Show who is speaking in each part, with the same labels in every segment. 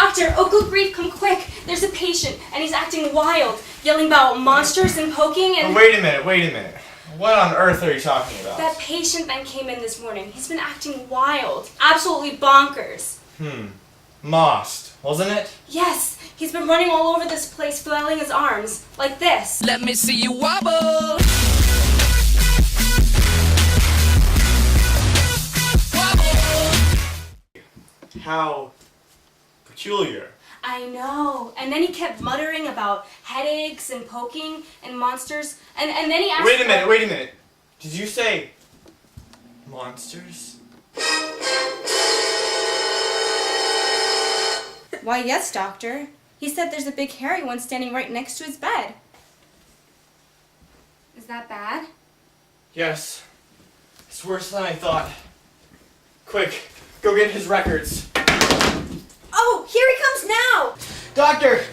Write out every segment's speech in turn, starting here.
Speaker 1: Doctor, Oakland Reef, come quick. There's a patient, and he's acting wild, yelling about monsters and poking and...
Speaker 2: Oh, wait a minute. What on earth are you talking about?
Speaker 1: That patient that came in this morning, he's been acting wild. Absolutely bonkers.
Speaker 2: Mossed, wasn't it?
Speaker 1: Yes, he's been running all over this place, flailing his arms, like this.
Speaker 3: Let me see you wobble.
Speaker 2: How peculiar.
Speaker 1: I know. And then he kept muttering about headaches and poking and monsters. And then he asked...
Speaker 2: Wait a minute. Did you say monsters?
Speaker 1: Why, yes, Doctor. He said there's a big hairy one standing right next to his bed. Is that bad?
Speaker 2: Yes. It's worse than I thought. Quick, go get his records.
Speaker 1: Oh, here he comes now!
Speaker 4: Doctor,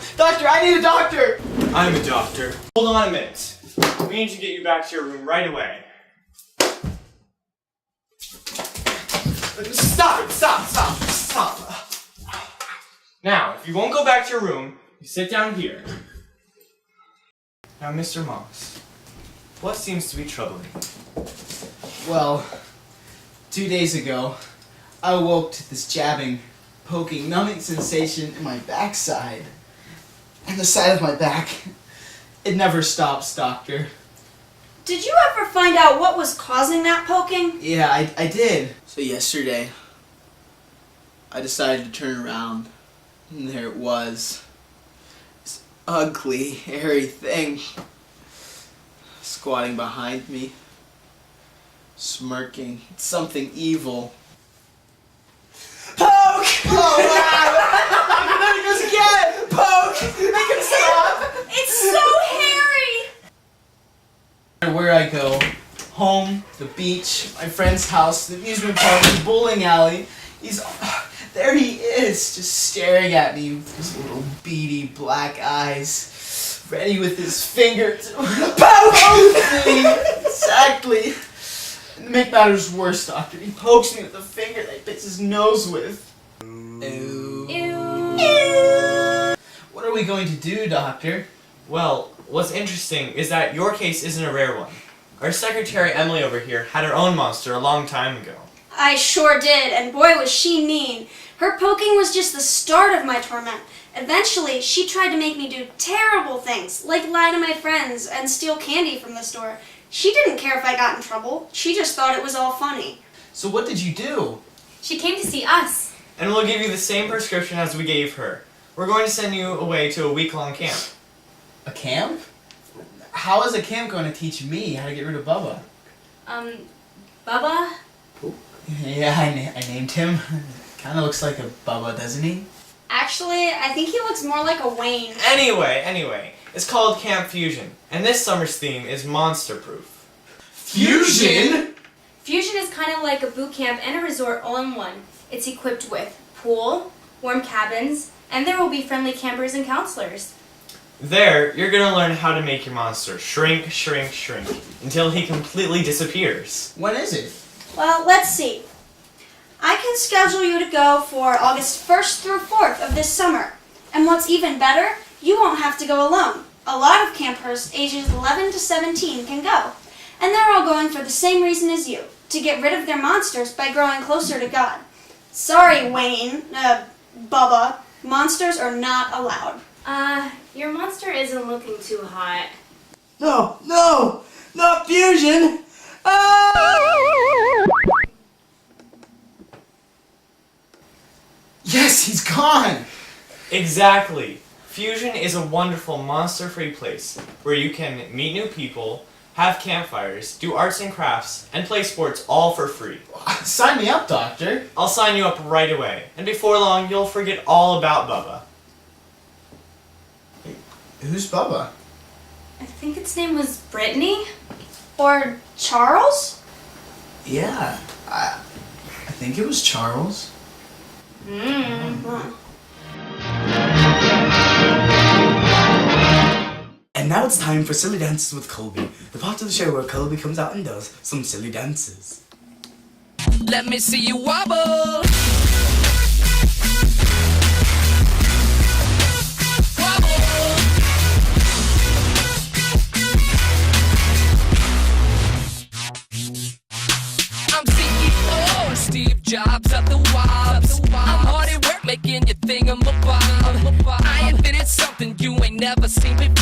Speaker 4: I need a doctor!
Speaker 2: I'm a doctor. Hold on a minute. We need to get you back to your room right away. Stop! Now, if you won't go back to your room, you sit down here. Now, Mr. Moss, what seems to be troubling you?
Speaker 4: Well, 2 days ago, I awoke to this jabbing, poking, numbing sensation in my backside. And the side of my back. It never stops, Doctor.
Speaker 5: Did you ever find out what was causing that poking?
Speaker 4: Yeah, I did. So yesterday, I decided to turn around, and there it was. This ugly, hairy thing. Squatting behind me. Smirking. It's something evil. Poke! Oh, wow! There he goes again! Poke! Make him stop!
Speaker 5: It's so hairy!
Speaker 4: Where I go, home, the beach, my friend's house, the amusement park, the bowling alley, there he is, just staring at me with his little beady black eyes, ready with his finger to poke me! Exactly. And to make matters worse, Doctor, he pokes me with the finger that he picks his nose with. Ew.
Speaker 1: Ew.
Speaker 4: What are we going to do, Doctor?
Speaker 2: Well, what's interesting is that your case isn't a rare one. Our secretary Emily over here had her own monster a long time ago.
Speaker 5: I sure did, and boy was she mean. Her poking was just the start of my torment. Eventually, she tried to make me do terrible things, like lie to my friends and steal candy from the store. She didn't care if I got in trouble. She just thought it was all funny.
Speaker 4: So what did you do?
Speaker 1: She came to see us.
Speaker 2: And we'll give you the same prescription as we gave her. We're going to send you away to a week-long camp.
Speaker 4: A camp? How is a camp going to teach me how to get rid of Bubba?
Speaker 1: Bubba?
Speaker 4: Yeah, I named him. Kind of looks like a Bubba, doesn't he?
Speaker 5: Actually, I think he looks more like a Wayne.
Speaker 2: Anyway, it's called Camp Fusion, and this summer's theme is monster-proof.
Speaker 4: Fusion?
Speaker 1: Fusion is kind of like a boot camp and a resort all in one. It's equipped with pool, warm cabins, and there will be friendly campers and counselors.
Speaker 2: There, you're going to learn how to make your monster shrink, until he completely disappears.
Speaker 4: When is it?
Speaker 5: Well, let's see. I can schedule you to go for August 1st through 4th of this summer. And what's even better, you won't have to go alone. A lot of campers ages 11 to 17 can go. And they're all going for the same reason as you, to get rid of their monsters by growing closer to God. Sorry, Wayne, Bubba, monsters are not allowed.
Speaker 1: Your monster isn't looking too hot.
Speaker 4: No, not Fusion! Ah! Yes, he's gone!
Speaker 2: Exactly. Fusion is a wonderful monster-free place where you can meet new people, have campfires, do arts and crafts, and play sports all for free.
Speaker 4: Sign me up, Doctor.
Speaker 2: I'll sign you up right away, and before long you'll forget all about Bubba.
Speaker 4: Who's Bubba?
Speaker 1: I think its name was Brittany?
Speaker 5: Or Charles?
Speaker 4: Yeah, I think it was Charles.
Speaker 5: Huh.
Speaker 6: And now it's time for Silly Dances with Colby, the part of the show where Colby comes out and does some silly dances.
Speaker 3: Let me see you wobble. vibes of the wobs. I'm hard at work making your thingamabob. I invented something you ain't never seen before.